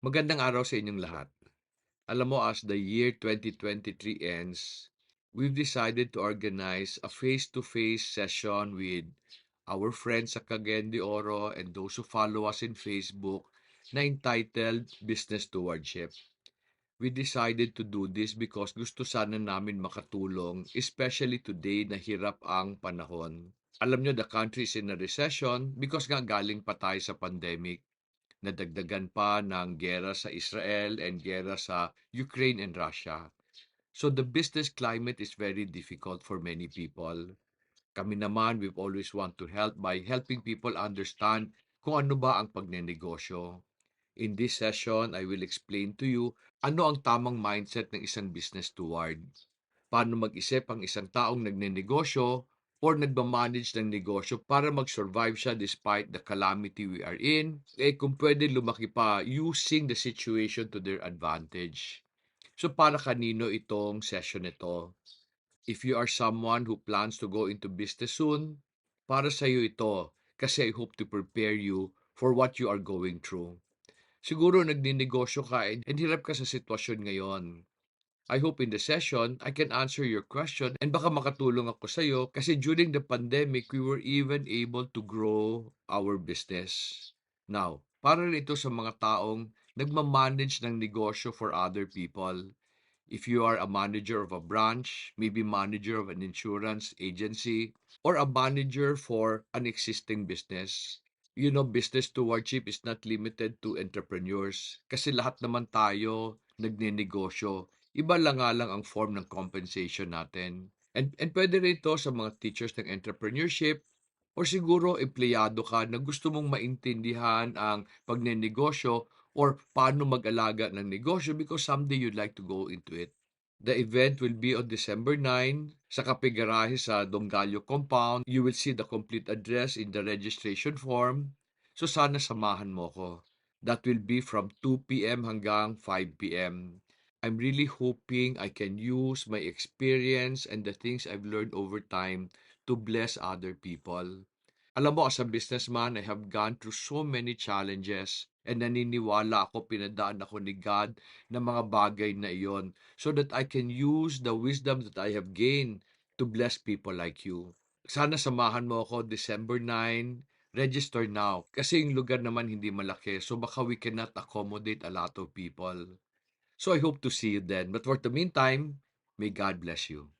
Magandang araw sa inyong lahat. Alam mo, as the year 2023 ends, we've decided to organize a face-to-face session with our friends sa Cagayan de Oro and those who follow us in Facebook na entitled Business Stewardship. We decided to do this because gusto sana namin makatulong, especially today na hirap ang panahon. Alam nyo, the country is in a recession because nga galing pa tayo sa pandemic. Nadagdagan pa ng giyera sa Israel and giyera sa Ukraine and Russia. So the business climate is very difficult for many people. Kami naman, we've always want to help by helping people understand kung ano ba ang pagnenegosyo. In this session, I will explain to you ano ang tamang mindset ng isang business steward. Paano mag-isip ang isang taong nagnenegosyo or nagmamanage ng negosyo para mag-survive siya despite the calamity we are in, kung pwede lumaki pa using the situation to their advantage. So para kanino itong session ito? If you are someone who plans to go into business soon, para sa iyo ito kasi I hope to prepare you for what you are going through. Siguro nagninegosyo ka and hirap ka sa sitwasyon ngayon. I hope in the session, I can answer your question and baka makatulong ako sa iyo kasi during the pandemic, we were even able to grow our business. Now, para ito sa mga taong nagmamanage ng negosyo for other people. If you are a manager of a branch, maybe manager of an insurance agency, or a manager for an existing business. You know, business stewardship is not limited to entrepreneurs kasi lahat naman tayo nagnenegosyo. Iba lang nga lang ang form ng compensation natin. And pwede rin ito sa mga teachers ng entrepreneurship or siguro empleyado ka na gusto mong maintindihan ang pagnenegosyo or paano mag-alaga ng negosyo because someday you'd like to go into it. The event will be on December 9 sa Kape Garahe sa Dongallo Compound. You will see the complete address in the registration form. So sana samahan mo ko. That will be from 2 p.m. hanggang 5 p.m. I'm really hoping I can use my experience and the things I've learned over time to bless other people. Alam mo, as a businessman, I have gone through so many challenges and naniniwala ako, pinadaan ako ni God ng mga bagay na iyon so that I can use the wisdom that I have gained to bless people like you. Sana samahan mo ako December 9, register now. Kasi yung lugar naman hindi malaki, so baka we cannot accommodate a lot of people. So I hope to see you then. But for the meantime, may God bless you.